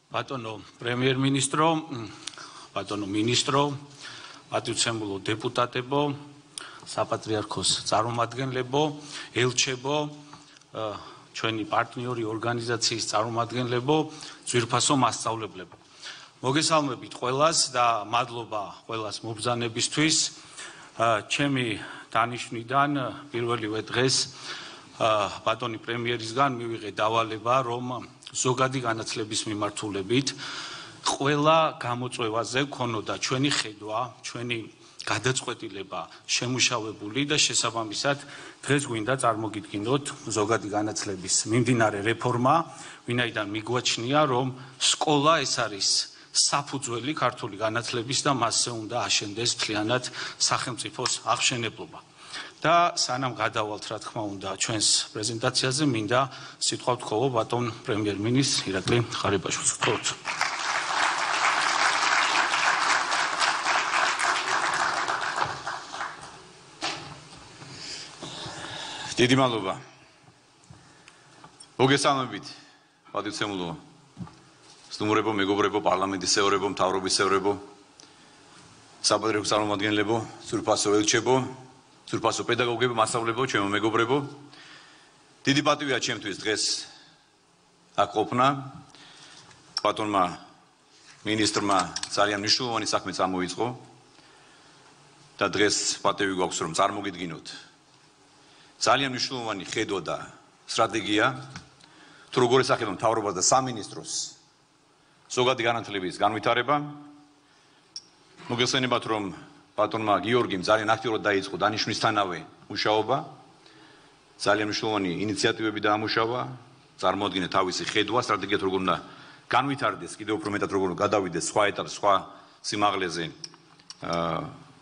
Batono Premier-ministro, batono ministro, პატივცემულო დეპუტატებო, საპატრიარქოს წარმომადგენლებო, ელჩებო, ჩვენი პარტნიორი ორგანიზაციის წარმომადგენლებო, ძვირფასო მასწავლებლებო. მოგესალმებით ყველას და მადლობა ყველას მობრძანებისთვის. ჩემი დანიშვნიდან პირველივე დღეს ბატონი პრემიერისგან მივიღე დავალება, რომ ზოგადი განათლების მიმართულებით ყველა გამოწვევაზე ქონოდა ჩვენი ხედვა, ჩვენი გადაწყვეტილება შემუშავებული და შესაბამისად დღეს გვინდა წარმოგიდგინოთ ზოგადი განათლების მიმდინარე რეფორმა, ვინაიდან მიგვაჩნია, რომ სკოლა ეს არის საფუძველი ქართული განათლების და მასზე უნდა აშენდეს მთლიანად სახელმწიფოს აღმშენებლობა. და სანამ გადავალთ, რა თქმა უნდა, ჩვენს პრეზენტაციაზე, მინდა სიტყვა ვთხოვო ბატონ პრემიერ-მინისტრ ირაკლი ღარიბაშვილს. გთხოვთ. დიდი მადლობა. მოგესალმებით, პატივცემულო სტუმრებო, მეგობრებო, პარლამენტის წევრებო, მთავრობის წევრებო, საპატრიარქოს წარმომადგენლებო, ძვირფასო ელჩებო, ძვირფასო პედაგოგებო, მასწავლებლებო, ჩემო მეგობრებო. დიდი პატივია ჩემთვის დღეს აქ ყოფნა. ბატონმა მინისტრმა ძალიან მნიშვნელოვანი საქმე წამოიწყო და დღეს პატივი გვაქვს, რომ წარმოგიდგინოთ ძალიან მნიშვნელოვანი ხედვა და სტრატეგია, თუ როგორ ესახება მთავრობას და სამინისტროს ზოგადი განათლების განვითარება. მოგესალმებათ, რომ ბატონმა გიორგიმ ძალიან აქტიურად დაიწყო დანიშვნისთანავე მუშაობა, ძალიან მნიშვნელოვანი ინიციატივები დაამუშავა, წარმოადგინა თავისი ხედვა, სტრატეგია თუ როგორ უნდა განვითარდეს, კიდევ უფრო მეტად როგორ უნდა გადავიდეს სხვა ეტაპზე, სხვა სიმაღლეზე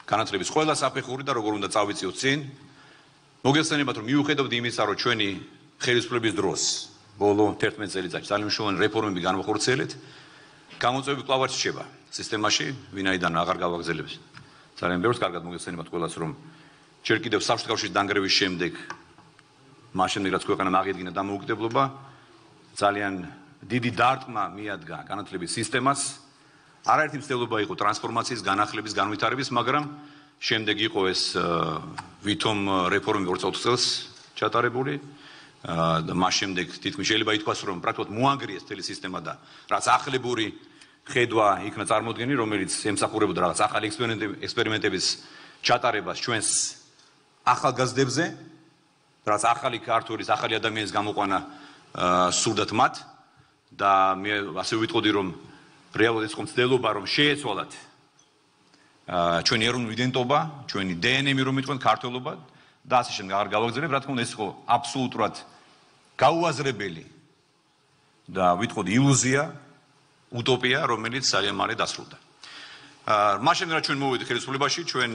განათლების ყველა საფეხური და როგორ უნდა წავიწიოთ წინ. მოგესალმებათ, რომ მიუხედავად იმისა, რომ ჩვენი ხელისუფლების დროს ბოლო 11 წელიწადში ძალიან მნიშვნელოვანი რეფორმები განვახორციელეთ, გამოწვევები კვლავ არ რჩება სისტემაში, ვინაიდან აღარ გავაგრძელებს. ძალიან ბევრს კარგად მოგესალმებათ ყველას, რომ ჯერ კიდევ საბჭოთა კავშირის დანგრევის შემდეგ, მას შემდეგ რაც ქვეყანამ აღიდგინა დამოუკიდებლობა, ძალიან დიდი დარტყმა მიადგა განათლების სისტემას. არაერთი მცდელობა იყო ტრანსფორმაციის, განახლების, განვითარების, მაგრამ შემდეგ იყო ეს ვითომ რეფორმი 24 წელს ჩატარებული და მას შემდეგ თითქმის შეიძლება ითქვას, რომ პრაქტიკულად მოანგრიეს მთელი სისტემა და რაც ახლებური ხედვა იქნა წარმოდგენილი, რომელიც ემსახურებოდა რაღაც ახალი ექსპერიმენტების ჩატარებას ჩვენს ახალგაზრდებზე, რაც ახალი ქართულის, ახალი ადამიანის გამოყვანა სურდათ მათ და მე ასე ვიტყოდი, რომ რეალურად ის მცდელობა, რომ შეეცვალათ ჩვენი ეროვნული იდენტობა, ჩვენი დნმ რომ ვიტყვით, ქართველობა და ასე შემდეგ აღარ გავაგრძელებ, რა თქმა უნდა ეს იყო აბსოლუტურად გაუაზრებელი და ვიტყოდი ილუზია, უტოპია, რომელიც ძალიან მალე დასრულდა. მას შემდეგ რაც ჩვენ მოვიდით ხელისუფლებაში, ჩვენ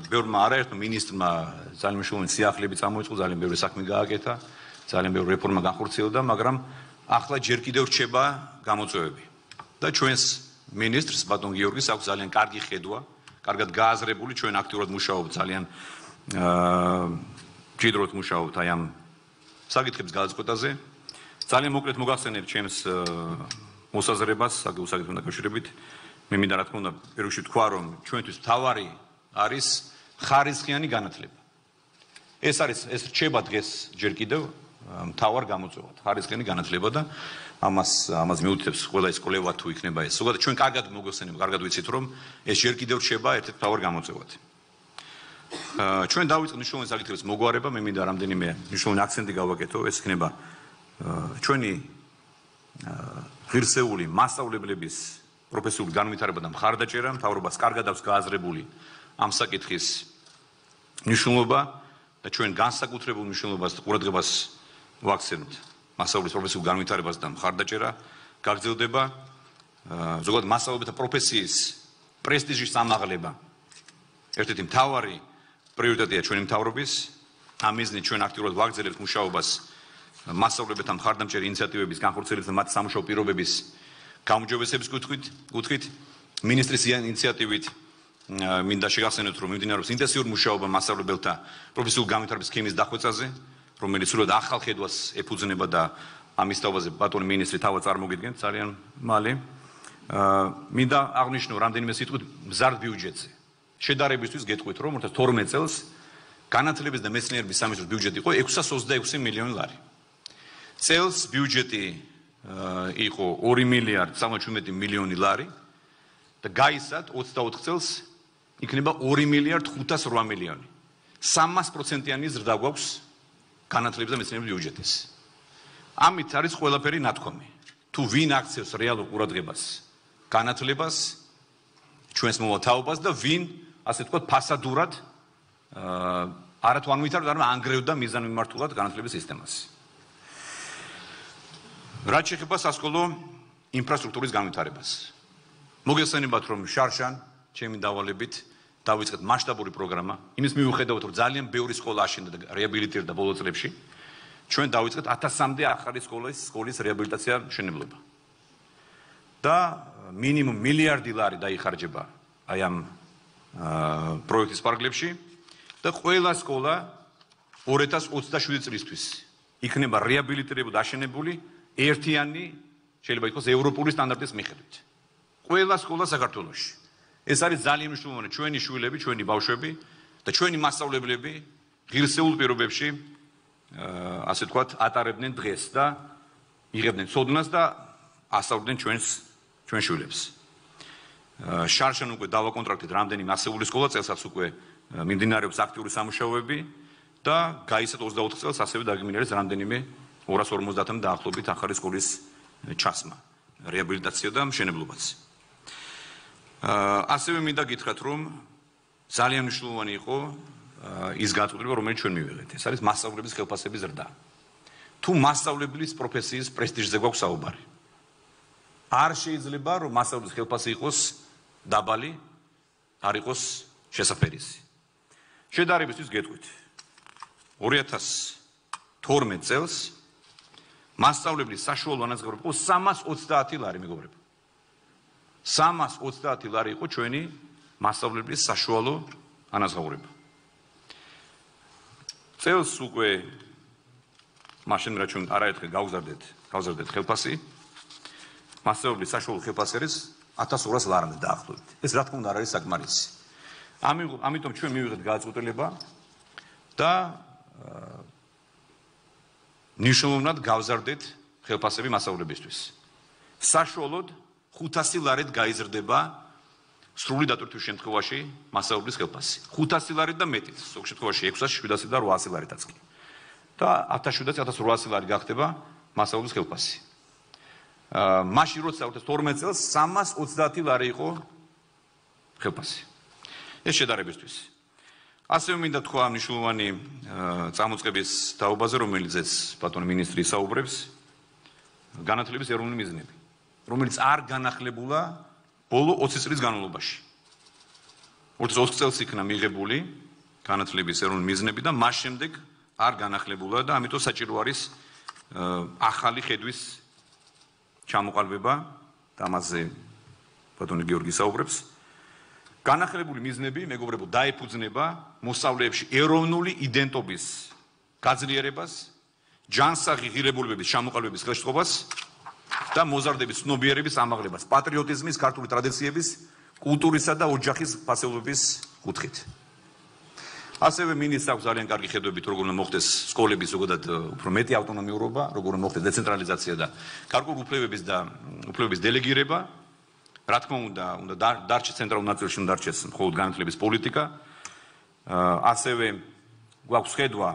ბევრმა არაერთმა მინისტრმა ძალიან მნიშვნელოვანი სიახლეები წამოიწყო, ძალიან ბევრი საქმე გააკეთა, ძალიან ბევრი რეფორმა განხორციელდა, მაგრამ ახლა ჯერ კიდევ რჩება გამოწვევები. და ჩვენს მინისტრს ბატონ გიორგის აქვს ძალიან კარგი ხედვა, კარგად გააზრებული, ჩვენ აქტიურად მუშაობთ, ძალიან მჭიდროდ მუშაობთ აი ამ საკითხების გადაწყვეტაზე. ძალიან მოკლედ მოგახსენებ ჩემს მოსაზრებას საკითხთან დაკავშირებით. მე მინდა რა თქმა უნდა პირველ რიგში თქვა, რომ ჩვენთვის მთავარი არის ხარისხიანი განათლება. ეს რჩება დღეს ჯერ კიდევ მთავარ გამოწვევად, ხარისხიანი განათლება და ამას მიუთითებს ყველა ის კვლევა თუ იქნება ეს. ზოგადად ჩვენ კარგად მოგესალმებით, კარგად ვიცით, რომ ეს ჯერ კიდევ რჩება ერთ-ერთ მთავარ გამოწვევად. ჩვენ დავიწყეთ მნიშვნელოვანი საკითხების მოგვარება, მე მინდა რამდენიმე მნიშვნელოვანი აქცენტი გავაკეთო, ეს იქნება ჩვენი ღირსეული მასწავლებლების პროფესიული განვითარება და მხარდაჭერა, მთავრობას კარგად აქვს გააზრებული ამ საკითხის მნიშვნელობა და ჩვენ განსაკუთრებულ მნიშვნელობას და ყურადღებას ვაქცევთ მასწავლებლის პროფესიულ განვითარებას და მხარდაჭერა გაგრძელდება. ზოგადად მასწავლებელთა პროფესიის პრესტიჟის ამაღლება ერთ-ერთი მთავარი პრიორიტეტია ჩვენი მთავრობის. ამ მიზნით ჩვენ აქტიურად ვაგრძელებთ მუშაობას მასწავლებელთა მხარდამჭერი ინიციატივების განხორციელების და მათ სამუშაო პირობების გაუმჯობესების კუთხით. მინისტრის ინიციატივით მინდა შეგახსენოთ, რომ მიმდინარეობს ინტენსიური მუშაობა მასწავლებელთა პროფესიულ განვითარების სქემის დახვეწაზე, რომელიც სრულად ახალ ხედვას ეფუძნება და ამის თავაზე ბატონი მინისტრი თავად წარმოგიდგენთ ძალიან მალე. მინდა აღნიშნო რამდენიმე სიტყვით მზარდ ბიუჯეტზე. შედარებისთვის გეტყვით, რომ 2012 წელს განათლების და მეცნიერების სამინისტროს ბიუჯეტი იყო 626 მილიონი ლარი. წელს ბიუჯეტი იყო 2 მილიარდ 77 მილიონი ლარი და გაისად 24 წელს იქნება 2 მილიარდ 508 მილიონი. 300%-იანი ზრდა გვაქვს განათლების და მეცნიერების ბიუჯეტის. ამით არის ყველაფერი ნათქვამი. თუ ვინ აქცევს რეალურ ყურადღებას განათლებას, ჩვენს მომავალთაობას და ვინ, ასე ვთქვათ, ფასადურად არათუ არ ვითარდება, არამედ ანგრევდა მიზანმიმართულად განათლების სისტემას. რაც შეეხება სასკოლო ინფრასტრუქტურის განვითარებას. მოგესალმებათ, რომ შარშან, ჩემი დავალებით, დავიწყეთ მასშტაბური პროგრამა. იმის მიუხედავად, რომ ძალიან ბევრი სკოლა აშენდა და რეაბილიტირდა ბოლო წლებში, ჩვენ დავიწყეთ 1000-მდე ახალი სკოლის რეაბილიტაცია მშენებლობა. და მინიმუმ მილიარდი ლარი დაიხარჯება აი ამ პროექტის პარკლებში და ყველა სკოლა 2027 წლისთვის იქნება რეაბილიტირებული და აშენებული ერთიანი, შეიძლება ითქვას, ევროპული სტანდარტის მიხედვით. ყველა სკოლა საქართველოში. ეს არის ძალიან მნიშვნელოვანი ჩვენი შვილები, ჩვენი ბავშვები და ჩვენი მასწავლებლები ღირსეულ პირობებში ასე ვთქვათ, ატარებდნენ დღეს და იღებდნენ ცოდნას და ასწავლებდნენ ჩვენ შვილებს. შარშან უკვე დავაკონტრაქტეთ რამდენიმე ასეული სკოლა, წელსაც უკვე მიმდინარეობს აქტიური სამუშაოები და გაისად 24 წელს ასევე დაგიმინერებს რამდენიმე 250-მდე დაახლოებით ახალი სკოლის ჩასმა, რეაბილიტაცია და მშენებლობაც. ასევე მინდა გითხრათ, რომ ძალიან მნიშვნელოვანი იყო ის გაწყვეტილება, რომელიც ჩვენ მივიღეთ. ეს არის მასწავლებლების ხელფასების ზრდა. თუ მასწავლებლის პროფესიის პრესტიჟზე გვაქვს საუბარი. არ შეიძლება, რომ მასწავლებლის ხელფასი იყოს დაბალი, არ იყოს შესაფერისი. შედარებისთვის გეტყვით. 2012 წელს მასწავლებლის საშუალო ანაზღაურება იყო 330 ლარი, მეგობრებო. 330 ლარი იყო ჩვენი მასწავლებლის საშუალო ანაზღაურება. წელს უკვე მაშინ რაც ჩვენ არაერთხელ გავზარდეთ ხელფასი, მასწავლებლის საშუალო ხელფასი არის 1200 ლარამდე დაახლოებით. ეს რა თქმა უნდა არ არის საკმარისი. ამიტომ ჩვენ მივიღეთ გადაწყვეტილება და მნიშვნელოვნად გავზარდეთ ხელფასები მასწავლებისთვის. საშუალოდ 500 ლარით გაიზრდება სრული დატვირთვის შემთხვევაში მასწავლებლის ხელფასი. 500 ლარით და მეტით, ზოგ შემთხვევაში 600, 700 და 800 ლარითაც კი. და 1700-1800 ლარი გახდება მასწავლებლის ხელფასი. მაშინ როცა 2012 წელს 330 ლარი იყო ხელფასი. ეს შედარებისთვის. ასევე მინდა თქვა მნიშვნელოვანი წამოწყების თაობაზე, რომელიცაც ბატონი მინისტრი საუბრებს, განათლების ეროვნული მიზნები, რომელიც არ განახლებულა ბოლო 20 წლის განმავლობაში. 20 წელს იქნა მიღებული განათლების ეროვნული მიზნები და მას შემდეგ არ განახლებულა და ამიტომ საჭირო არის ახალი ხედვის ჩამოყალიბება და ამაზე ბატონი გიორგი საუბრებს. განახლებული მიზნები, მეგობრებო, დაეფუძნება მოსწავლეებში ეროვნული იდენტობის გაძლიერებას, ჯანსაღი ღირებულებების ჩამოყალიბების ხელშეწყობას და მოზარდების ცნობიერების ამაღლებას, პატრიოტიზმის, ქართული ტრადიციების, კულტურისა და ოჯახის ფასეულობის კუთხით. ასევე მინისტრს აქვს ძალიან კარგი ხედვებით, როგორ უნდა მოხდეს სკოლების ზოგადად უფრო მეტი ავტონომიურობა, როგორ უნდა მოხდეს დეცენტრალიზაცია და გარკვეული უფლებების დელეგირება. რა თქმა უნდა დარჩეს ცენტრალურ ნაწილში უნდა დარჩეს მხოლოდ განათლების პოლიტიკა. ასევე გვაქვს ხედვა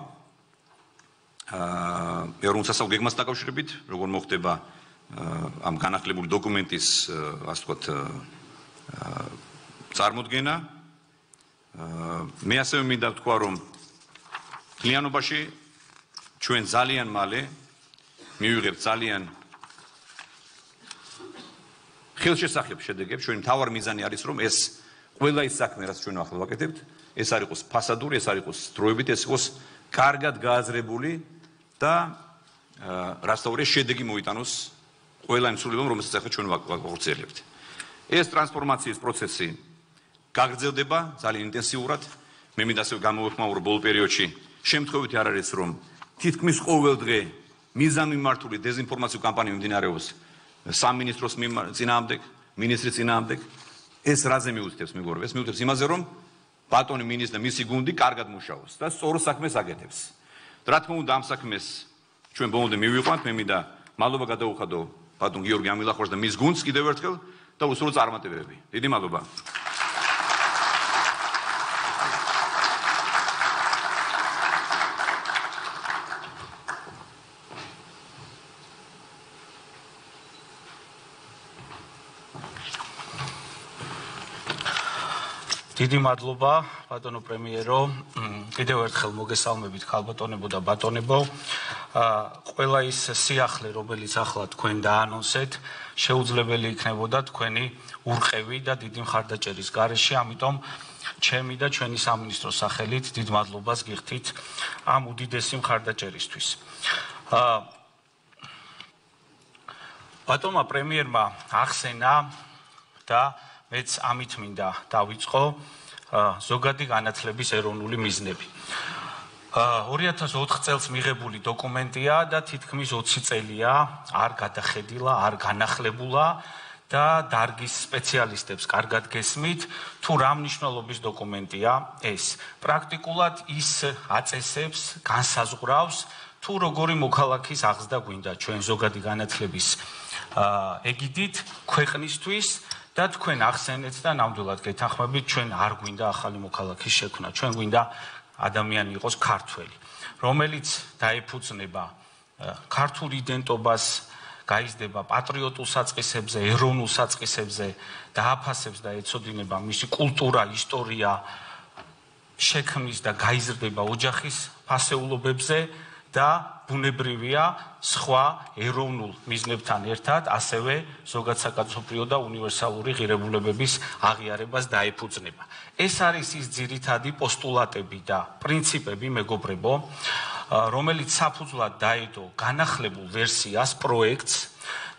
ეროვნულ სასწავლო გეგმასთან დაკავშირებით, როგორ მოხდება ამ განახლებული დოკუმენტის, ასე ვთქვათ, წარმოდგენა. მე ასევე მინდა ვთქვა, რომ მთლიანობაში ჩვენ ძალიან მალე მივიღებთ ძალიან ხელშესახებ შედეგებს. ჩვენი მთავარ მიზანი არის, რომ ეს ყველა ის საქმე, რაც ჩვენ ახლა ვაკეთებთ, ეს არ იყოს ფასადური, ეს არ იყოს დროებით, ეს იყოს კარგად გააზრებული და რაც თავია შედეგი მოიტანოს ყველა იმ სრულებამ, რომელსაც ახლა ჩვენ ვახორციელებთ. ეს ტრანსფორმაციის პროცესი გაგრძელდება ძალიან ინტენსიურად. მე მინდა ასევე გამოვეხმაურო ბოლო პერიოდში შემთხვევითი არ არის, რომ თითქმის ყოველ დღე მიზანმიმართული დეზინფორმაციო კამპანია მიმდინარეობს სამინისტროს წინააღმდეგ, მინისტრის წინააღმდეგ. ეს რაზე მიუთითებს მეგობრებო? ეს მიუთითებს იმაზე, რომ ბატონი მინისტრი და მისი გუნდი კარგად მუშაობს და სწორ საქმეს აკეთებს. რა თქმა უნდა, ამ საქმეს ჩვენ ბოლომდე მივიყვანთ, მე მინდა მადლობა გადაუხადო ბატონ გიორგი ამილახოშს და მის გუნდს კიდევ ერთხელ და უსურო წარმატებები. დიდი მადლობა. დიდი მადლობა ბატონო პრემიერო, კიდევ ერთხელ მოგესალმებით ქალბატონებო და ბატონებო. ყველა ის სიახლე, რომელიც ახლა თქვენ დაანონსეთ, შეუძლებელი იქნებოდა თქვენი ურყევი და დიდი მხარდაჭერის გარეშე, ამიტომ ჩემი და ჩვენი სამინისტროს სახელით დიდ მადლობას გიხდით ამ უდიდესი მხარდაჭერისთვის. ბატონმა პრემიერმა ახსენა და მეც ამით მინდა დავიწყო ზოგადი განათლების ეროვნული მიზნები. 2004 წელს მიღებული დოკუმენტია და თითქმის 20 წელია არ გადახედილა, არ განახლებულა და დარგის სპეციალისტებს კარგად გესმით, თუ რა მნიშვნელობის დოკუმენტია ეს. პრაქტიკულად ის აწესებს, განსაზღვრავს, თუ როგორი მოქალაქის აღზრდა გვინდა ჩვენ ზოგადი განათლების ეგიდით ქვეყნისთვის და თქვენ ახსენეთ და ნამდვილად გეთანხმებით, ჩვენ არ გვინდა ახალი მოქალაქის შექმნა, ჩვენ გვინდა ადამიანი იყოს ქართველი, რომელიც დაეფუძნება ქართულ იდენტობას, გაიზრდება პატრიოტულ საწყისებზე, ეროვნულ საწყისებზე, დააფასებს და ეცოდინება მისი კულტურა, ისტორია, შექმნის და გაიზრდება ოჯახის ფასეულობებზე და ბუნებრივია სხვა ეროვნულ მიზნებთან ერთად, ასევე ზოგადსაკაცობრიო და უნივერსალური ღირებულებების აღიარებას დაეფუძნება. ეს არის ის ძირითადი პოსტულატები და პრინციპები, მეგობრებო, რომელიც საფუძვლად დაედო განახლებულ ვერსიას, პროექტს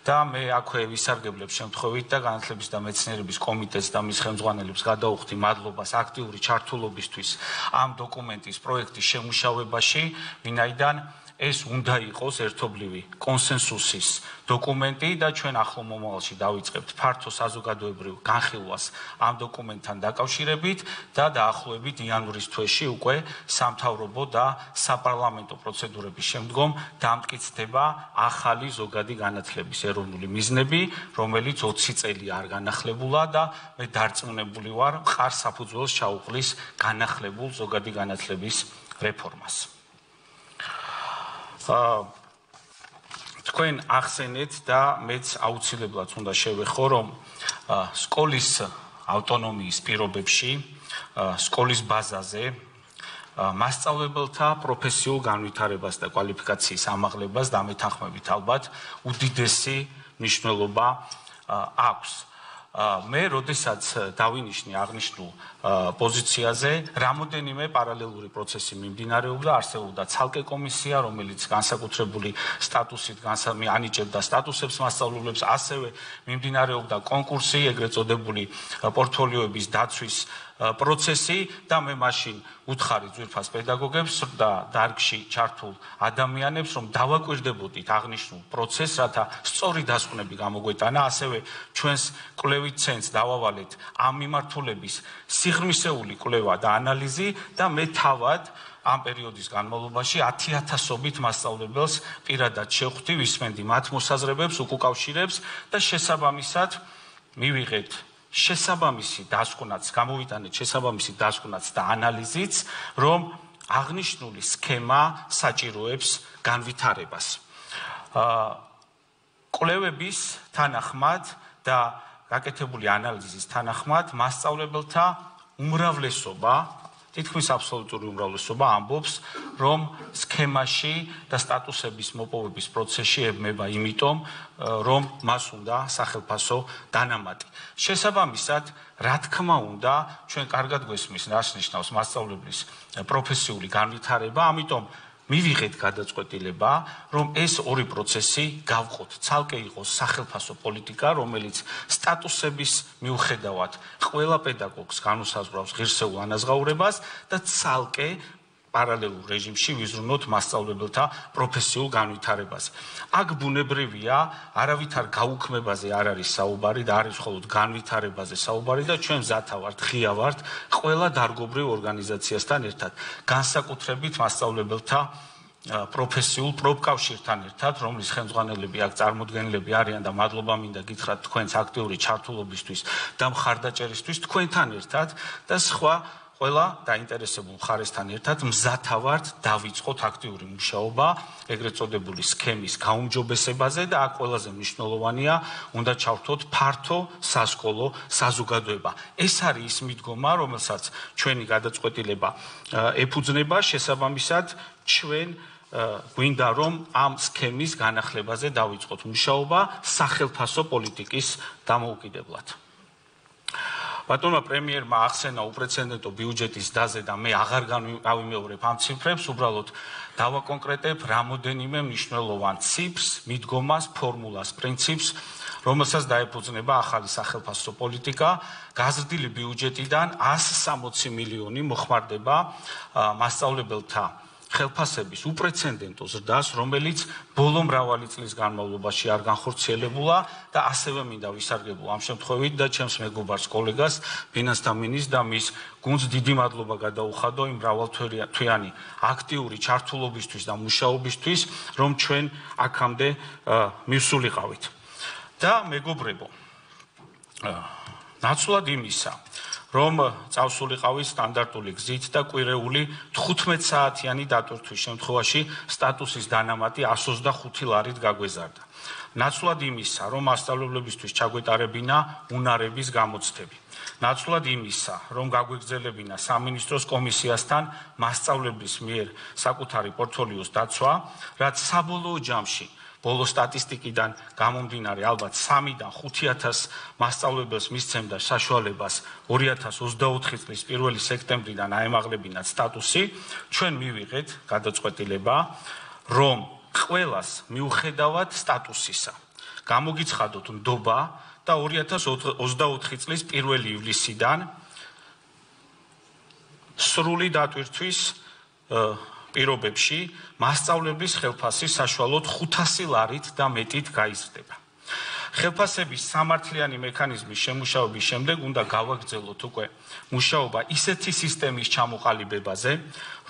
და მე აქვე ვისარგებლებ შემთხვევით და განათლების და მეცნიერების კომიტეტს და მის ხელმძღვანელებს გადაუხდი მადლობას აქტიური ჩართულობისთვის ამ დოკუმენტის პროექტის შემუშავებაში, ვინაიდან ეს უნდა იყოს ერთობლივი კონსენსუსის დოკუმენტი და ჩვენ ახლო მომავალში დავიწყებთ ფართო საზოგადოებრივ განხილვას ამ დოკუმენტთან დაკავშირებით და დაახლოებით იანვრის თვეში უკვე სამთავრობო და საპარლამენტო პროცედურების შემდგომ დამტკიცდება ახალი ზოგადი განათლების ეროვნული მიზნები, რომელიც 20 წელი არ განახლებულა და მე დარწმუნებული ვარ, მყარ საფუძველს ჩაუყრის განახლებულ ზოგადი განათლების რეფორმას. თქვენ ახსენეთ და მეც აუცილებლად უნდა შევეხო, რომ სკოლის ავტონომიის პირობებში, სკოლის ბაზაზე მასწავლებელთა პროფესიულ განვითარებას და კვალიფიკაციის ამაღლებას დამეთანხმებით ალბათ უდიდესი მნიშვნელობა აქვს. მე როდესაც დავინიშნე აღნიშნულ პოზიციაზე, რამოდენიმე პარალელური პროცესი მიმდინარეობდა, არსებობდა ცალკე კომისია, რომელიც განსაკუთრებული სტატუსით ანიჭებდა სტატუსებს მასწავლებლებს, ასევე მიმდინარეობდა კონკურსი, ეგრეთ წოდებული პორტფოლიოების დაცვის პროცესი და მე მაშინ უთხარი ძვირფას პედაგოგებს და დარგში ჩართულ ადამიანებს, რომ დავაკვირდებოდით აღნიშნულ პროცესს, რათა სწორი დასკვნები გამოგვეტანა, ასევე ჩვენს კვლევით ცენტრს დავავალეთ ამ მიმართულების სიღრმისეული კვლევა და ანალიზი და მე თავად ამ პერიოდის განმავლობაში 10,000-ობით მასწავლებელს პირადად შევხვდი, ვისმენდი მათ მოსაზრებებს, უკავშირებს და შესაბამისად მივიღეთ შესაბამისი დასკვნაც, გამოვიტანეთ შესაბამისი დასკვნაც და ანალიზიც, რომ აღნიშნული სქემა საჭიროებს განვითარებას. კვლევების თანახმად და გაკეთებული ანალიზის თანახმად მასწავლებელთა უმრავლესობა, თითქმის აბსოლუტური უმრავლესობა ამბობს, რომ სქემაში და სტატუსების მოპოვების პროცესში ებმება იმიტომ, რომ მას უნდა სახელფასო დანამატი. შესაბამისად, რა თქმა უნდა, ჩვენ კარგად გვესმის, რას ნიშნავს მასწავლებლის პროფესიული განვითარება, ამიტომ მივიღეთ გადაწყვეტილება, რომ ეს ორი პროცესი გავყოთ. ცალკე იყოს სახელფასო პოლიტიკა, რომელიც სტატუსების მიუხედავად ყველა პედაგოგს განუსაზღვრავს ღირსეულ ანაზღაურებას და ცალკე პარალელურ რეჟიმში ვიზრუნოთ მასწავლებელთა პროფესიულ განვითარებაზე. აქ ბუნებრივია, არავითარ გაუქმებაზე არ არის საუბარი და არის მხოლოდ განვითარებაზე საუბარი და ჩვენ მზათა ვართ, ღია ვართ ყველა დარგობრივ ორგანიზაციასთან ერთად, განსაკუთრებით მასწავლებელთა პროფესიულ პროფკავშირთან ერთად, რომლის ხელმძღვანელები აქ წარმოდგენილები არიან და მადლობა მინდა გითხრათ თქვენს აქტიური ჩართულობისთვის და მხარდაჭერისთვის თქვენთან ერთად და სხვა ყველა დაინტერესებულ მხარესთან ერთად მზათა ვართ დავიწყოთ აქტიური მუშაობა ეგრეთ წოდებული სქემის გაუმჯობესებაზე და აქ ყველაზე მნიშვნელოვანია უნდა ჩავთვალოთ ფართო სასკოლო საზოგადოება. ეს არის ის მიდგომა, რომელსაც ჩვენი გადაწყვეტილება ეფუძნება, შესაბამისად ჩვენ გვინდა რომ ამ სქემის განახლებაზე დავიწყოთ მუშაობა სახელმწიფო პოლიტიკის დამოუკიდებლად. ბატონმა პრემიერმა ახსენა უპრეცედენტო ბიუჯეტის დაზე და მე აღარ გავიმეორებ ამ ციფრებს, უბრალოდ დავაკონკრეტებ რამოდენიმე მნიშვნელოვან ციფრს, მიდგომას, ფორმულას, პრინციპს, რომელსაც დაეფუძნება ახალი სახელმწიფო პოლიტიკა. გაზრდილი ბიუჯეტიდან 160 მილიონი მოხმარდება მასწავლებელთა ხელფასების უპრეცედენტო ზრდას, რომელიც ბოლო მრავალი წლის განმავლობაში არ განხორციელებულა და ასევე მინდა ვისარგებლო ამ შემთხვევით და ჩემს მეგობარს კოლეგას ფინანსთა მინისტრს და მის გუნდს დიდი მადლობა გადაუხადო იმ მრავალთვიანი აქტიური ჩართულობისთვის და მუშაობისთვის, რომ ჩვენ აქამდე მივსულიყავით. და მეგობრებო, ნაცვლად იმისა, რომ წავსულიყავით სტანდარტული გზით და კვირეული 15 საათიანი დატვირთვის შემთხვევაში სტატუსის დანამატი 125 ლარით გაგვეზარდა. ნაცვლად იმისა, რომ მასწავლებლებისთვის ჩაგვეტარებინა უნარების გამოცდები. ნაცვლად იმისა, რომ გაგვეგზელებინა სამინისტროს კომისიასთან მასწავლებლის მიერ საკუთარი პორტფოლიოს დაცვა, რაც საბოლოო ჯამში ბოლო სტატისტიკიდან გამომდინარე ალბათ 3-დან 5,000 მასწავლებელს მისცემდა საშუალებას 2024 წლის 1 სექტემბრიდან აემაღლებინათ სტატუსი, ჩვენ მივიღეთ გადაწყვეტილება, რომ ყველას მიუხედავად სტატუსისა გამოგიცხადოთ ნდობა და 2024 წლის 1 ივლისიდან სრული დატვირთვის პირობებში მასწავლებლის ხელფასი საშუალოდ 500 ლარით და მეტით გაიზრდება. ხელფასების სამართლიანი მექანიზმის შემუშავების შემდეგ უნდა გავაგრძელოთ უკვე მუშაობა ისეთი სისტემის ჩამოყალიბებაზე,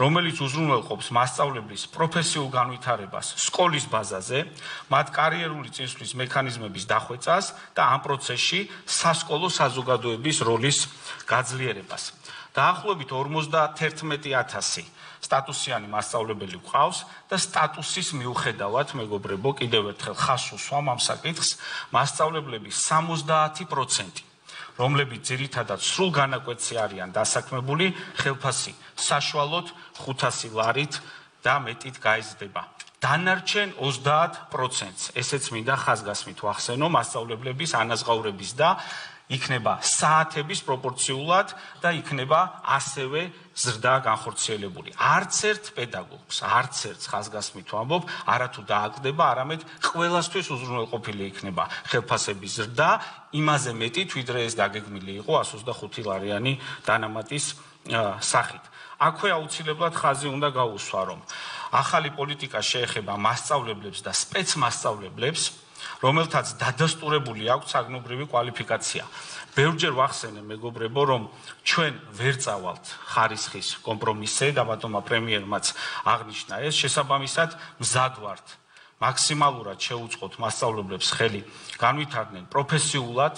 რომელიც უზრუნველყოფს მასწავლებლის პროფესიულ განვითარებას სკოლის ბაზაზე, მათ კარიერული წინსვლის მექანიზმების დახვეწას და ამ პროცესში სასკოლო საზოგადოების როლის გაძლიერებას. დაახლოებით 51,000 სტატუსიანი მასწავლებელი გვყავს და სტატუსის მიუხედავად, მეგობრებო, კიდევ ერთხელ ხაზს უსვამ ამ საკითხს, მასწავლებლების 70%, რომლებიც ძირითადად სრულ განაკვეთზე არიან დასაქმებული, ხელფასი საშუალოდ 500 ლარით და მეტით გაიზრდება. დანარჩენ 30%-ს, ესეც მინდა ხაზგასმით ვახსენო, მასწავლებლების ანაზღაურების და იქნება საათების პროპორციულად და იქნება ასევე ზრდა განხორციელებული. არც ერთ პედაგოგს, არც ერთ ხაზგასმით ვამბობ, არათუ დააკლდება, არამედ ყველასთვის უზრუნველყოფილი იქნება ხელფასების ზრდა, იმაზე მეტით, ვიდრე ეს დაგეგმილი იყო 125 ლარიანი დანამატის სახით. აქვე აუცილებლად ხაზი უნდა გაუსვა, რომ ახალი პოლიტიკა შეეხება მასწავლებლებს და სპეცმასწავლებლებს, რომელთაც დადასტურებული აქვს საგნობრივი კვალიფიკაცია. ბევრჯერ ვახსენე, მეგობრებო, რომ ჩვენ ვერ წავალთ ხარისხის კომპრომისზე და ბატონმა პრემიერმაც აღნიშნა ეს, შესაბამისად მზად ვართ მაქსიმალურად შევუწყოთ მასწავლებლებს ხელი განვითარდნენ პროფესიულად,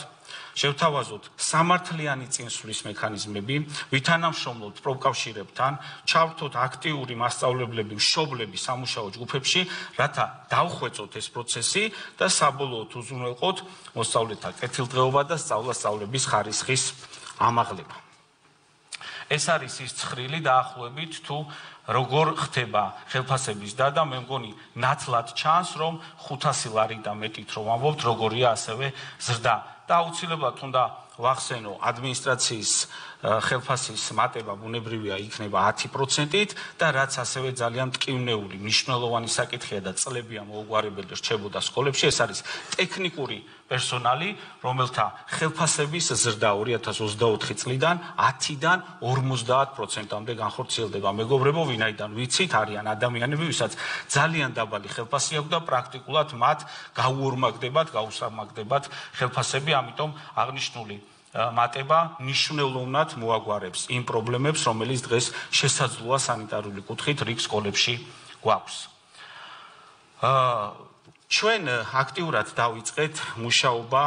შევთავაზოთ სამართლიანი წინსვლის მექანიზმები, ვითანამშრომლოთ პროფკავშირებთან, ჩავრთოთ აქტიური მასწავლებლები, მშობლები სამუშაო ჯგუფებში, რათა დავხვეწოთ ეს პროცესი და საბოლოოდ უზრუნველყოთ მოსწავლეთა კეთილდღეობა და სწავლა-სწავლების ხარისხის ამაღლება. ეს არის ის ცხრილი დაახლოებით თუ როგორ ხდება ხელფასების და მე მგონი ნათლად ჩანს, რომ 500 ლარი და მეტით რომ ვამბობთ, როგორია ასევე ზრდა. და აუცილებლად უნდა ვახსენო ადმინისტრაციის ხელფასის მატება ბუნებრივია იქნება 10%-ით და რაც ასევე ძალიან მტკივნეული მნიშვნელოვანი საკითხია და წლებია მოუგვარებელი რჩებოდა სკოლებში, ეს არის ტექნიკური პერსონალი, რომელთა ხელფასების ზრდა 2024 წლიდან 10-დან 50%-მდე განხორციელდება. მეგობრებო, ვინაიდან ვიცით, არიან ადამიანები, ვისაც ძალიან დაბალი ხელფასი აქვს და პრაქტიკულად მათ გაუსამაგდებათ ხელფასები, ამიტომ აღნიშნული მატება მნიშვნელოვნად მოაგვარებს იმ პრობლემებს, რომელიც დღეს შესაძლოა სანიტარული კუთხით რიგ სკოლებში გვაქვს. ჩვენ აქტიურად დავიწყეთ მუშაობა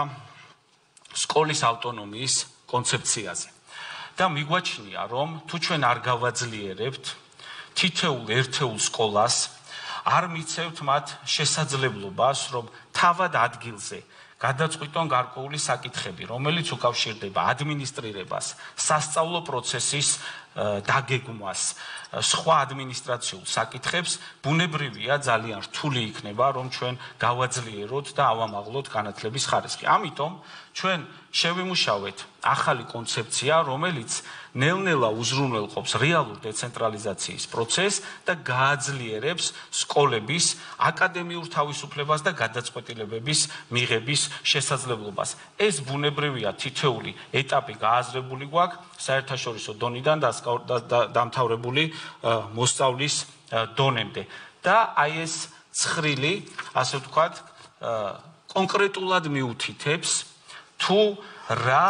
სკოლის ავტონომიის კონცეფციაზე და მიგვაჩნია, რომ თუ ჩვენ არ გავაძლიერებთ თითოეულ ერთეულ სკოლას, არ მიცევთ მათ შესაძლებლობას, რომ თავად ადგილზე გადაწყვიტონ გარკვეული საკითხები, რომელიც უკავშირდება ადმინისტრირებას, სასწავლო პროცესის დაგეგმვას, სხვა ადმინისტრაციულ საკითხებს, ბუნებრივია ძალიან რთული იქნება, რომ ჩვენ გავაძლიეროთ და ავამაღლოთ განათლების ხარისხი. ამიტომ ჩვენ შევიმუშავეთ ახალი კონცეფცია, რომელიც ნელ-ნელა უზრუნველყოფს რეალურ დეცენტრალიზაციის პროცესს და გააძლიერებს სკოლების აკადემიურ თავისუფლებას და გადაწყვეტილებების მიღების შესაძლებლობას. ეს ბუნებრივია თითოეული ეტაპი გააზრებული გვაქვს საერთაშორისო დონიდან დამთავრებული მოსწავლის დონემდე. და აი ეს ცხრილი, ასე ვთქვათ, კონკრეტულად მიუთითებს თუ რა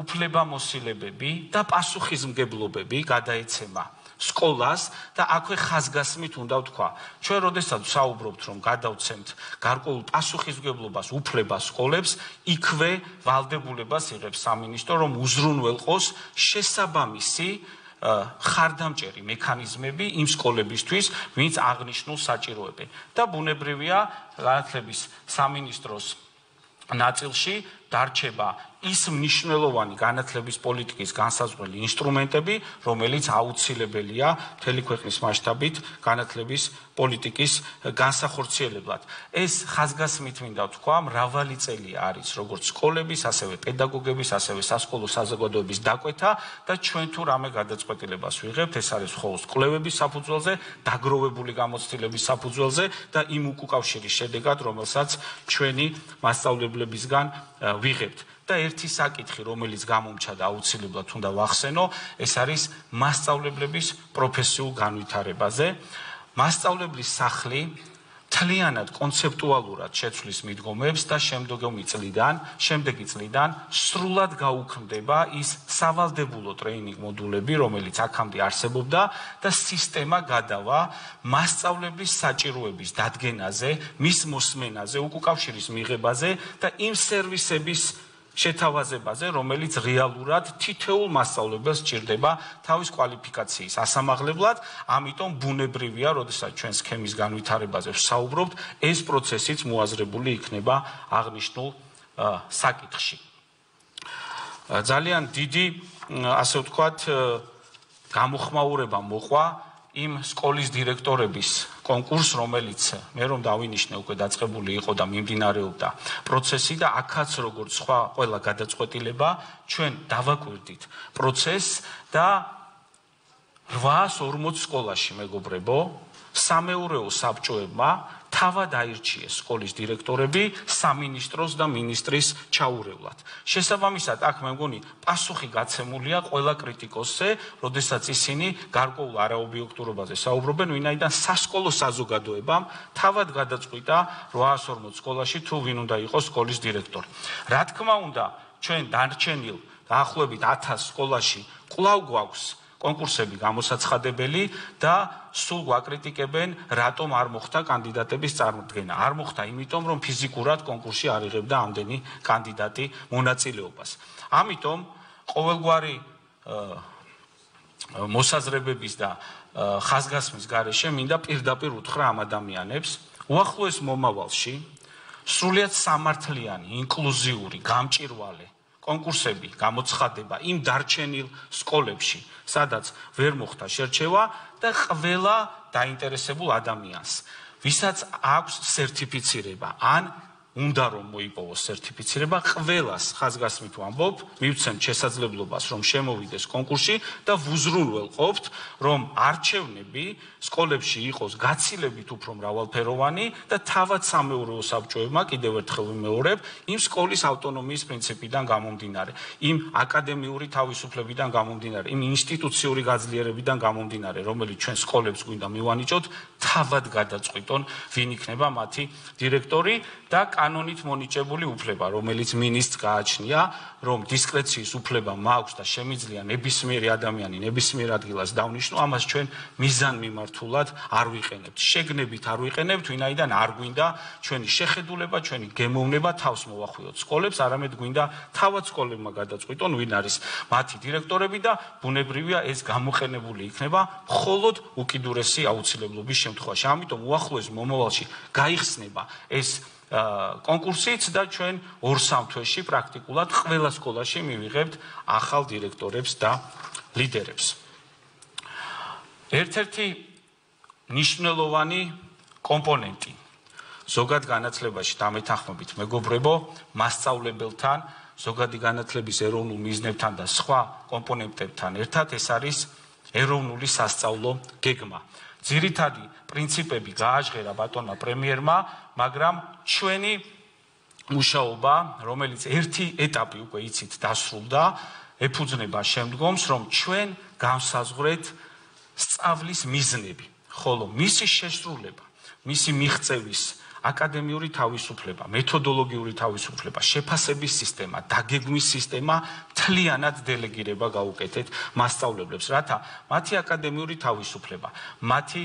უფლებამოსილებები და პასუხისმგებლობები გადაეცემა სკოლას და აქვე ხაზგასმით უნდა ვთქვა. ჩვენ როდესაც საუბრობთ, რომ გადავცემთ გარკვეულ პასუხისმგებლობას, უფლებას სკოლებს, იქვე ვალდებულებას იღებს სამინისტრო, რომ უზრუნველყოს შესაბამისი ხარდამჭერი მექანიზმები იმ სკოლებისთვის, ვინც აღნიშნულ საჭიროებენ. და ბუნებრივია, განათლების სამინისტროს ნაწილში დარჩება ის მნიშვნელოვანი განათლების პოლიტიკის განსაზღვრელი ინსტრუმენტები, რომელიც აუცილებელია მთელი ქვეყნის მასშტაბით განათლების პოლიტიკის განსახორციელებლად. ეს ხაზგასმით მინდა ვთქვა, მრავალი წელი არის როგორც სკოლების, ასევე პედაგოგების, ასევე სასკოლო საზოგადოების დაკვეთა და ჩვენ თუ რამე გადაწყვეტილებას ვიღებთ, ეს არის მხოლოდ კვლევების საფუძველზე, დაგროვებული გამოცდილების საფუძველზე და იმ უკავშირის შედეგად, რომელსაც ჩვენი მასწავლებლებისგან ვიღებთ. და ერთი საკითხი, რომელიც გამომჩა და აუცილებლად უნდა ვახსენო, ეს არის მასწავლებლების პროფესიულ განვითარებაზე. მასწავლებლის სახლი მთლიანად კონცეპტუალურად შეცვლის მიდგომებს და შემდეგი წლიდან სრულად გაუქმდება ის სავალდებულო ტრეინინგ მოდულები, რომელიც აქამდე არსებობდა და სისტემა გადავა მასწავლებლის საჭიროების დადგენაზე, მის მოსმენაზე, უკავშირის მიღებაზე და იმ სერვისების შეთავაზებაზე, რომელიც რეალურად თითოეულ მასწავლებელს სჭირდება თავის კვალიფიკაციის ასამაღლებლად, ამიტომ ბუნებრივია, როდესაც ჩვენ სქემის განვითარებაზე ვსაუბრობთ, ეს პროცესიც მოაზრებული იქნება აღნიშნულ საკითხში. ძალიან დიდი, ასე ვთქვათ, გამოხმაურება მოყვა იმ სკოლის დირექტორების კონკურს, რომელიც მე რომ დავინიშნე უკვე დაწყებული იყო და მიმდინარეობდა პროცესი და აქაც როგორც სხვა ყველა გადაწყვეტილება ჩვენ დავაკვირდით პროცესს და 840 სკოლაში, მეგობრებო, სამეურვეო საბჭოებმა თავად აირჩიეს სკოლის დირექტორები სამინისტროს და მინისტრის ჩაურევლად. შესაბამისად, აქ მე მგონი პასუხი გაცემულია ყველა კრიტიკოსზე, როდესაც ისინი გარკვეულ არაობიექტურობაზე საუბრობენ, ვინაიდან სასკოლო საზოგადოებამ თავად გადაწყვიტა 840 სკოლაში თუ ვინ უნდა იყოს სკოლის დირექტორი. რა თქმა უნდა, ჩვენ დარჩენილ დაახლოებით 1000 სკოლაში კვლავ გვაქვს კონკურსები გამოსაცხადებელი და სულ გვაკრიტიკებენ, რატომ არ მოხდა კანდიდატების წარმოდგენა. არ მოხდა, იმიტომ რომ ფიზიკურად კონკურსში არ იღებდა ამდენი კანდიდატი მონაწილეობას. ამიტომ ყოველგვარი მოსაზრებების და ხაზგასმის გარეშე მინდა პირდაპირ უთხრა ამ ადამიანებს, უახლოეს მომავალში სრულიად სამართლიანი, ინკლუზიური, გამჭირვალე კონკურსები გამოცხადება იმ დარჩენილ სკოლებში, სადაც ვერ მოხდა შერჩევა და ყველა დაინტერესებულ ადამიანს, ვისაც აქვს სერტიფიცირება ან უნდა რომ მოიპოვოს სერტიფიცირება, ყველას ხაზგასმით ვამბობ, მივცემთ შესაძლებლობას, რომ შემოვიდეს კონკურსში და ვუზრუნველყოფთ, რომ არჩევნები სკოლებში იყოს გაცილებით უფრო მრავალფეროვანი და თავად სამეურვეო საბჭოებმა კიდევ ერთხელ ვიმეორებ, იმ სკოლის ავტონომიის პრინციპიდან გამომდინარე, იმ აკადემიური თავისუფლებიდან გამომდინარე, იმ ინსტიტუციური გაძლიერებიდან გამომდინარე, რომელიც ჩვენ სკოლებს გვინდა მივანიჭოთ, თავად გადაწყვიტონ, ვინ იქნება მათი დირექტორი და კანონით მონიჭებული უფლება, რომელიც მინისტრს გააჩნია, რომ დისკრეციის უფლება მაქვს და შემიძლია ნებისმიერი ადამიანი ნებისმიერ ადგილას დავნიშნო, ამას ჩვენ მიზანმიმართულად არ ვიყენებთ. შეგნებით არ ვიყენებთ, ვინაიდან არ გვინდა ჩვენი შეხედულება, ჩვენი გემოვნება თავს მოვახვიოთ სკოლებს, არამედ გვინდა თავად სკოლებმა გადაწყვიტონ, ვინ არის მათი დირექტორები და ბუნებრივია ეს გამოყენებული იქნება მხოლოდ უკიდურესი აუცილებლობის შემთხვევაში. ამიტომ უახლოეს მომავალში გაიხსნება ეს კონკურსიც და ჩვენ 2-3 თვეში პრაქტიკულად ყველა სკოლაში მივიღებთ ახალ დირექტორებს და ლიდერებს. ერთ-ერთი მნიშვნელოვანი კომპონენტი ზოგად განათლებაში დამეთანხმებით მეგობრებო, მასწავლებელთან, ზოგადი განათლების ეროვნულ მიზნებთან და სხვა კომპონენტებთან ერთად ეს არის ეროვნული სასწავლო გეგმა. ძირითადი პრინციპები გააჟღერა ბატონმა პრემიერმა, მაგრამ ჩვენი მუშაობა, რომელიც ერთი ეტაპი უკვე იცით დასრულდა, ეფუძნება შემდგომს, რომ ჩვენ განსაზღვრეთ სწავლის მიზნები, ხოლო მისი შესრულება, მისი მიღწევის აკადემიური თავისუფლება, მეთოდოლოგიური თავისუფლება, შეფასების სისტემა, დაგეგმვის სისტემა მთლიანად დელეგირება გაუკეთეთ მასწავლებლებს, რათა მათი აკადემიური თავისუფლება, მათი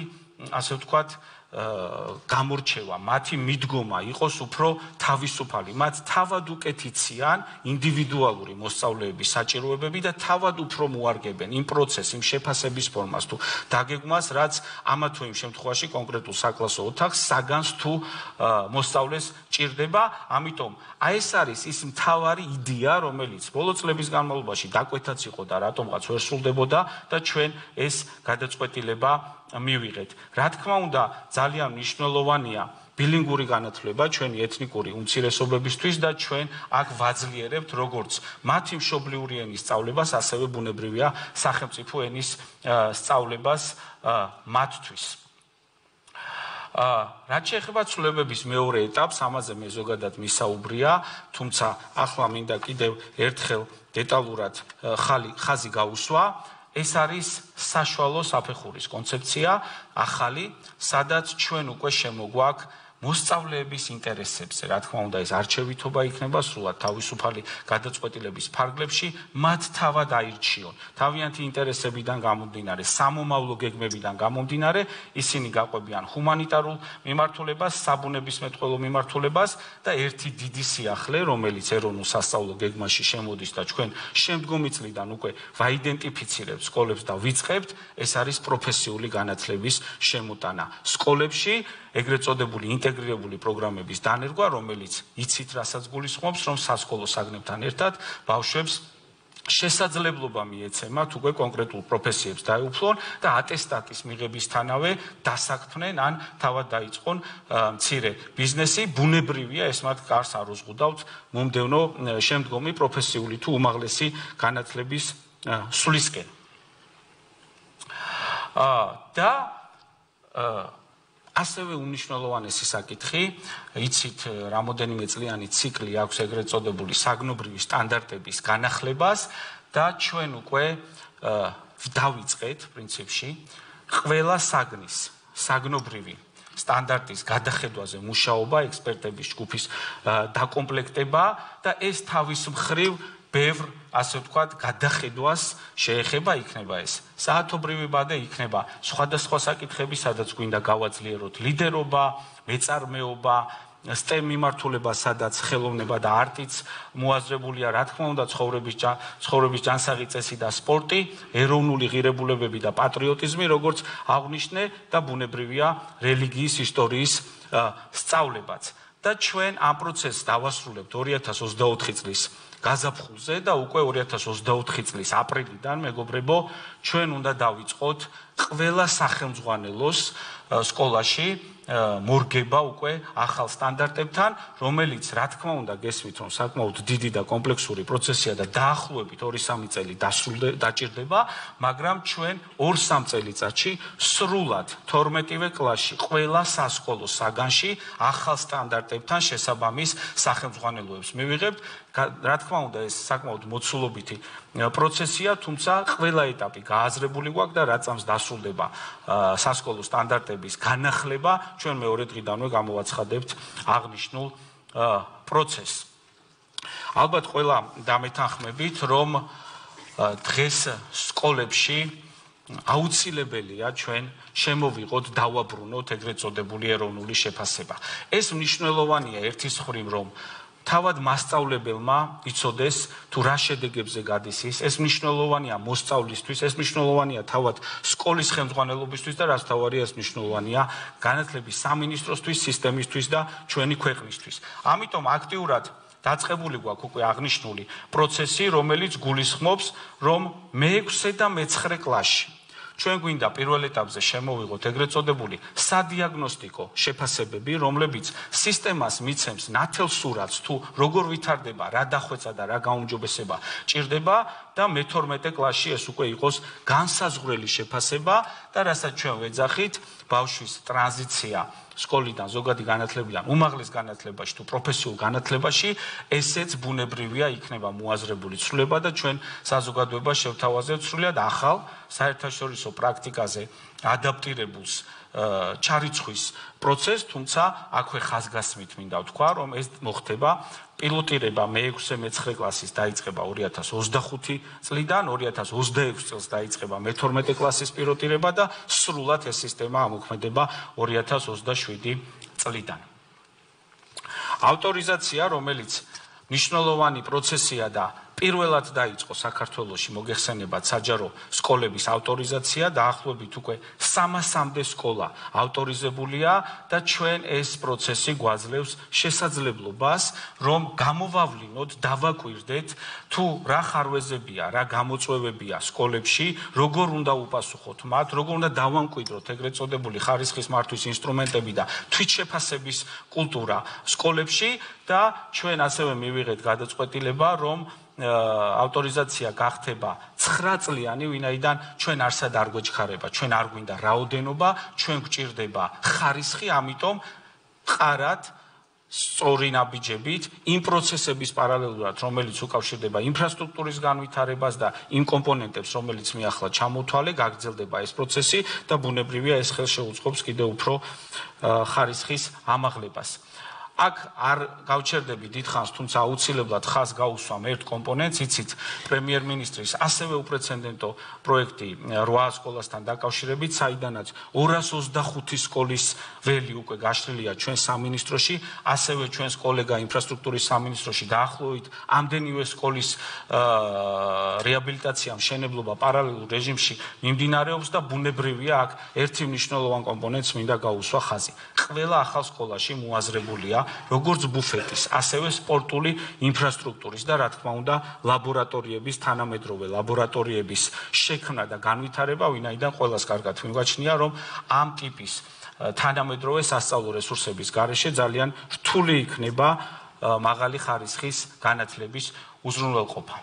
ასე ვთქვათ გამორჩევა, მათი მიდგომა იყოს უფრო თავისუფალი, მათ თავად უკეთიციან ინდივიდუალური მოსწავლეების საჭიროებები და თავად უფრო მოარგებენ იმ პროცესს, იმ შეფასების ფორმას თუ დაგეგმვას, რაც ამა თუ იმ შემთხვევაში კონკრეტულ საკლასო ოთახს საგანს თუ მოსწავლეს ჭირდება. ამიტომ ეს არის ის მთავარი იდეა, რომელიც ბოლო წლების განმავლობაში დაკვეთაც იყო და რატომღაც ვერ სრულდებოდა და ჩვენ ეს გადაწყვეტილება მივიღეთ. რა თქმა უნდა, ძალიან მნიშვნელოვანია ბილინგური განათლება ჩვენი ეთნიკური უმცირესობებისთვის და ჩვენ აქ ვაძლიერებთ როგორც მათი მშობლიური ენის სწავლებას, ასევე ბუნებრივია სახელმწიფო ენის სწავლებას მათთვის. რაც შეეხება ცვლილებების მეორე ეტაპს, ამაზე მე ზოგადად მისაუბრია, თუმცა ახლა მინდა კიდევ ერთხელ დეტალურად ხაზი გაუსვა. ეს არის საშუალო საფეხურის კონცეფცია, ახალი, სადაც ჩვენ უკვე შემოგვაქვს მოსწავლეების ინტერესებზე, რა თქმა უნდა, ეს არჩევითობა იქნება სრულად თავისუფალი გადაწყვეტილების ფარგლებში, მათ თავად აირჩიონ. თავიანთი ინტერესებიდან გამომდინარე, სამომავლო გეგმებიდან გამომდინარე, ისინი გაყვებიან ჰუმანიტარულ მიმართულებას, საბუნებისმეტყველო მიმართულებას და ერთი დიდი სიახლე, რომელიც ეროვნულ სასწავლო გეგმაში შემოდის და ჩვენ შემდგომი წლიდან უკვე ვაიდენტიფიცირებთ სკოლებს და ვიწყებთ, ეს არის პროფესიული განათლების შემოტანა სკოლებში, ეგრეთ წოდებული ინტეგრირებული პროგრამების დანერგვა, რომელიც იცით რასაც გულისხმობს, რომ სასკოლო საგნებთან ერთად ბავშვებს შესაძლებლობა მიეცემათ უკვე კონკრეტულ პროფესიებს დაეუფლონ და ატესტატის მიღებისთანავე დასაქმდნენ ან თავად დაიწყონ მცირე ბიზნესი. ბუნებრივია, ეს მათ კარს არ უზღუდავთ მომდევნო შემდგომი პროფესიული თუ უმაღლესი განათლების სულისკენ. და ასევე უნიშნელოვანესი საკითხი, იცით, რამოდენიმე წლიანი ციკლი აქვს ეგრეთ წოდებული საგნობრივი სტანდარტების განახლებას და ჩვენ უკვე დავიწყეთ პრინციპში ყველა საგნის საგნობრივი სტანდარტის გადახედვაზე მუშაობა, ექსპერტების ჯგუფის დაკომპლექტება და ეს თავის მხრივ ბევრ, ასე ვთქვათ, გადახედვას შეეხება, იქნება ეს საათობრივი ბადე, იქნება სხვადასხვა საკითხები, სადაც გვინდა გავაძლიეროთ ლიდერობა, მეწარმეობა, STEM მიმართულება, სადაც ხელოვნება და არტიც მოაზრებულია, რა თქმა უნდა, ცხოვრების ჯანსაღი წესი და სპორტი, ეროვნული ღირებულებები და პატრიოტიზმი, როგორც აღვნიშნე და ბუნებრივია რელიგიის ისტორიის სწავლებაც. და ჩვენ ამ პროცესს დავასრულებთ 2024 წლის გაზაფხულზე და უკვე 2024 წლის აპრილიდან, მეგობრებო, ჩვენ უნდა დავიწყოთ ყველა სახელმძღვანელოს სკოლაში მორგება უკვე ახალ სტანდარტებთან, რომელიც რა თქმა უნდა გესმით, რომ საკმაოდ დიდი და კომპლექსური პროცესია და დაახლოებით 2-3 წელი დაჭირდება, მაგრამ ჩვენ 2-3 წელიწადში სრულად 12-ვე კლასში ყველა სასკოლო საგანში ახალ სტანდარტებთან შესაბამის სახელმძღვანელოებს მივიღებთ. რა თქმა უნდა, ეს საკმაოდ მოცულობითი პროცესია, თუმცა ყველა ეტაპი გააზრებული გვაქვს და რა წამს დასრულდება სასკოლო სტანდარტების განახლება, ჩვენ მეორე დღიდანვე გამოვაცხადებთ აღნიშნულ პროცესს. ალბათ ყველა დამეთანხმებით, რომ დღეს სკოლებში აუცილებელია ჩვენ შემოვიღოთ, დავაბრუნოთ ეგრეთ წოდებული ეროვნული შეფასება. ეს მნიშვნელოვანია ერთის მხრივ, რომ თავად მასწავლებელმა იცოდეს თუ რა შედეგებზე გადის ეს მნიშვნელოვანია მოსწავლისთვის, ეს მნიშვნელოვანია თავად სკოლის ხელმძღვანელობისთვის და რაც თავარია ეს მნიშვნელოვანია განათლების სამინისტროსთვის, სისტემისთვის და ჩვენი ქვეყნისთვის. ამიტომ აქტიურად დაწყებული გვაქვს უკვე აღნიშნული პროცესი, რომელიც გულისხმობს, რომ მე-6 და მე-9 კლასში ჩვენ გვინდა პირველ ეტაპზე შემოვიღოთ ეგრეთ წოდებული სადიაგნოსტიკო შეფასებები, რომლებიც სისტემას მიცემს ნათელ სურათს თუ როგორ ვითარდება, რა დახვეწა და რა გაუმჯობესება ჭირდება და მე-12 კლასში ეს უკვე იყოს განსაზღვრელი შეფასება და რასაც ჩვენ ვეძახით ბავშვის ტრანზიცია სკოლიდან ზოგადი განათლებიდან უმაღლეს განათლებაში თუ პროფესიულ განათლებაში, ესეც ბუნებრივია, იქნება მოაზრებული ცვლილება და ჩვენ საზოგადოებას შევთავაზებთ სრულიად ახალ საერთაშორისო პრაქტიკაზე ადაპტირებულს ჩარიცხვის პროცესს, თუმცა აქვე ხაზგასმით მინდა ვთქვა, რომ ეს მოხდება პილოტირება მე-6 მე-9 კლასის დაიწყება 2025 წლიდან, 2026 წელს დაიწყება მე-12 კლასის პილოტირება და სრულად ეს სისტემა ამოქმედება 2027 წლიდან. ავტორიზაცია, რომელიც მნიშვნელოვანი პროცესია და პირველად დაიწყო საქართველოში მოგეხსენებათ საჯარო სკოლების ავტორიზაცია, დაახლოებით უკვე 300-მდე სკოლა ავტორიზებულია და ჩვენ ეს პროცესი გვაძლევს შესაძლებლობას, რომ გამოვავლინოთ, დავაკვირდეთ თუ რა ხარვეზებია, რა გამოწვევებია სკოლებში, როგორ უნდა უპასუხოთ მათ, როგორ უნდა დავამკვიდროთ ეგრეთ წოდებული ხარისხის მართვის ინსტრუმენტები და თვითშეფასების კულტურა სკოლებში და ჩვენ ასევე მივიღეთ გადაწყვეტილება, რომ ავტორიზაცია გახდება 9 წლიანი, ვინაიდან ჩვენ არსად არ გვეჩქარება, ჩვენ არ გვინდა რაოდენობა, ჩვენ გვჭირდება ხარისხი, ამიტომ ყარად სწორი ნაბიჯებით იმ პროცესების პარალელურად, რომელიც უკავშირდება ინფრასტრუქტურის განვითარებას და იმ კომპონენტებს, რომელიც მე ახლა ჩამოვთვალე, გაგრძელდება ეს პროცესი და ბუნებრივია ეს ხელს შეუწყობს კიდევ უფრო ხარისხის ამაღლებას. აქ არ გავჩერდები დიდხანს, თუმცა აუცილებლად ხაზს გაუსვამ ერთ კომპონენტს, იცით, პრემიერ-მინისტრის ასევე უპრეცედენტო პროექტი 8 სკოლასთან დაკავშირებით, საიდანაც 225 სკოლის ველი უკვე გაშლილია ჩვენ სამინისტროში, ასევე ჩვენს კოლეგა ინფრასტრუქტურის სამინისტროში დაახლოებით ამდენივე სკოლის რეაბილიტაცია, მშენებლობა პარალელურ რეჟიმში მიმდინარეობს და ბუნებრივია აქ ერთი მნიშვნელოვანი კომპონენტს მინდა გაუსვა ხაზი. ყველა ახალ სკოლაში მოაზრებულია როგორც ბუფეტის, ასევე სპორტული ინფრასტრუქტურის და რა თქმა უნდა ლაბორატორიების, თანამედროვე ლაბორატორიების შექმნა და განვითარება, ვინაიდან ყველას კარგად მიგვაჩნია, რომ ამ ტიპის თანამედროვე სასწავლო რესურსების გარეშე ძალიან რთული იქნება მაღალი ხარისხის განათლების უზრუნველყოფა.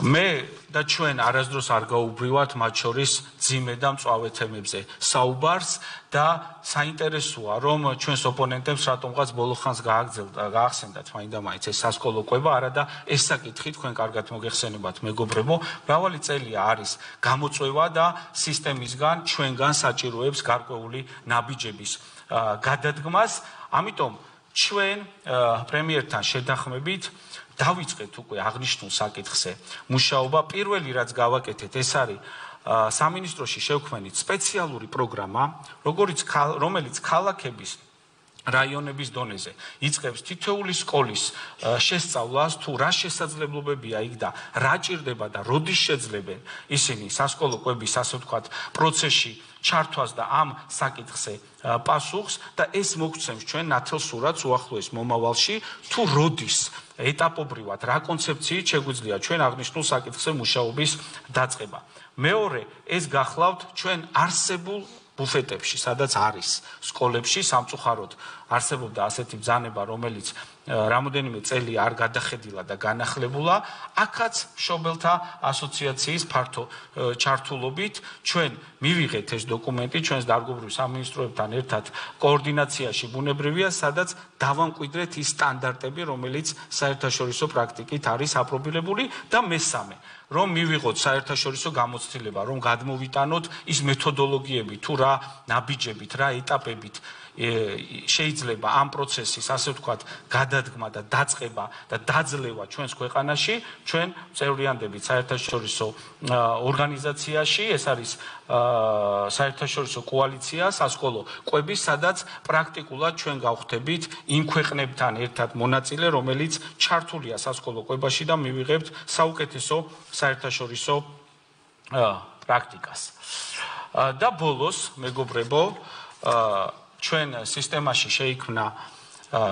მე და ჩვენ არასდროს არ გაუბრივათ მათ შორის ძიმე და მწვავე თემებზე საუბარს და საინტერესოა, რომ ჩვენს ოპონენტებს რატომღაც ბოლო ხანს გაახსენდათ მაინდა-მაინც ეს სასკოლო კვება, არა და ეს საკითხი თქვენ კარგად მოგეხსენებათ, მეგობრებო, მრავალი წელია არის გამოწვევა და სისტემისგან ჩვენგან საჭიროებს გარკვეული ნაბიჯების გადადგმას, ამიტომ ჩვენ პრემიერთან შეთანხმებით დავიწყეთ უკვე აღნიშნულ საკითხზე მუშაობა. პირველი რაც გავაკეთეთ, ეს არის სამინისტროში შევქმნით სპეციალური პროგრამა, რომელიც ქალაქების რაიონების დონეზე იწყებს თითოეული სკოლის შესწავლას, თუ რა შესაძლებლობებია იქ და რა ჭირდება და როდის შეძლებენ ისინი სასკოლო კვების, ასე ვთქვათ, პროცესში ჩართვას და ამ საკითხზე პასუხს და ეს მოგცემს ჩვენ ნათელ სურათს უახლოეს მომავალში, თუ როდის ეტაპობრივად რა კონცეფციით შეგვიძლია ჩვენ აღნიშნულ საკითხზე მუშაობის დაწყება. მეორე, ეს გახლავთ ჩვენ არსებულ ბუფეტებში, სადაც არის სკოლებში სამწუხაროდ არსებობდა ასეთი ბრძანება, რომელიც რამოდენიმე წელი არ გადახედილა და განახლებულა, აქაც მშობელთა ასოციაციის ფართო ჩართულობით ჩვენ მივიღეთ ეს დოკუმენტი ჩვენს დარგობრივ სამინისტროებთან ერთად კოორდინაციაში ბუნებრივია, სადაც დავამკვიდრეთ ის სტანდარტები, რომელიც საერთაშორისო პრაქტიკით არის აპრობირებული და მესამე რომ მივიღოთ საერთაშორისო გამოცდილება, რომ გადმოვიტანოთ ის მეთოდოლოგიები, თუ რა ნაბიჯებით, რა ეტაპებით შეიძლება ამ პროცესის, ასე ვთქვათ, გადადგმა და დაწყება და დაძლევა ჩვენს ქვეყანაში, ჩვენ წევრიანდებით საერთაშორისო ორგანიზაციაში, ეს არის საერთაშორისო კოალიცია სასკოლო კვების, სადაც პრაქტიკულად ჩვენ გავხდებით იმ ქვეყნებთან ერთად მონაწილე, რომელიც ჩართულია სასკოლო კვებაში და მივიღებთ საუკეთესო საერთაშორისო პრაქტიკას. და ბოლოს, მეგობრებო, ჩვენ სისტემაში შეიქმნა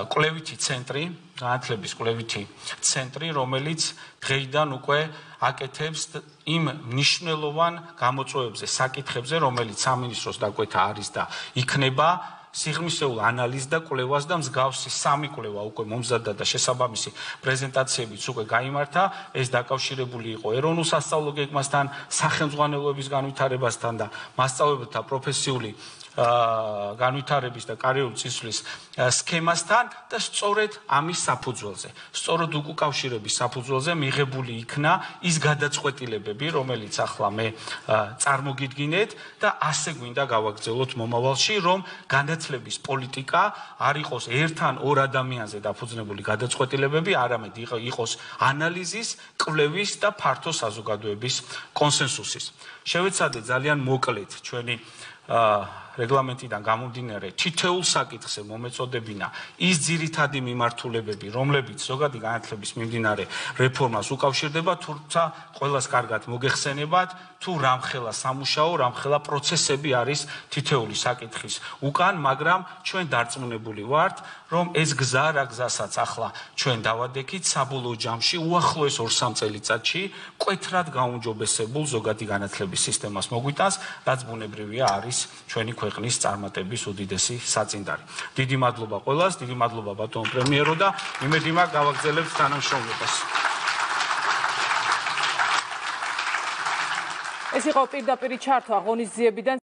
კვლევითი ცენტრი, განათლების კვლევითი ცენტრი, რომელიც დღეიდან უკვე აკეთებს იმ მნიშვნელოვან გამოწვევებზე, საკითხებზე, რომელიც სამინისტროს დაკვეთა არის და იქნება სიღრმისეულ ანალიზს და კვლევას და მსგავსი სამი კვლევა უკვე მომზადდა და შესაბამისი პრეზენტაციებიც უკვე გაიმართა. ეს დაკავშირებული იყო ეროვნულ სასწავლო გეგმასთან, სახელმძღვანელოების განვითარებასთან და მასწავლებელთა პროფესიული განვითარების და კარიერული წინსვლის სქემასთან და სწორედ ამის საფუძველზე, სწორედ უკავშირების საფუძველზე მიღებული იქნა ის გადაწყვეტილებები, რომელიც ახლა მე წარმოგიდგინეთ და ასე გვინდა გავაგრძელოთ მომავალში, რომ განათლების პოლიტიკა არ იყოს ერთ ან ორ ადამიანზე დაფუძნებული გადაწყვეტილებები, არამედ იყოს ანალიზის, კვლევის და ფართო საზოგადოების კონსენსუსის. შევეცადე ძალიან მოკლედ ჩვენი რეგლამენტიდან გამომდინარე თითოეულ საკითხზე მომეწოდებინა ის ძირითადი მიმართულებები, რომლებიც ზოგადი განათლების მიმდინარე რეფორმას უკავშირდება, თუმცა ყველას კარგად მოგეხსენებათ, თუ რამხელა სამუშაო, რამხელა პროცესები არის თითოეული საკითხის უკან, მაგრამ ჩვენ დარწმუნებული ვართ, რომ ეს გზა, რა გზასაც ახლა ჩვენ დავადექით, საბოლოო ჯამში უახლოეს 2-3 წელიწადში მკვეთრად გაუმჯობესებულ ზოგადი განათლების სისტემას მოგვიტანს, რაც ბუნებრივია არის ჩვენი ქვეყნის წარმატების უდიდესი საწინდარი. დიდი მადლობა ყველას, დიდი მადლობა ბატონ პრემიერო და იმედი მაქვს გავაგრძელებთ თანამშრომლობას. ეს იყო პირდაპირი ჩართვა ღონისძიებიდან.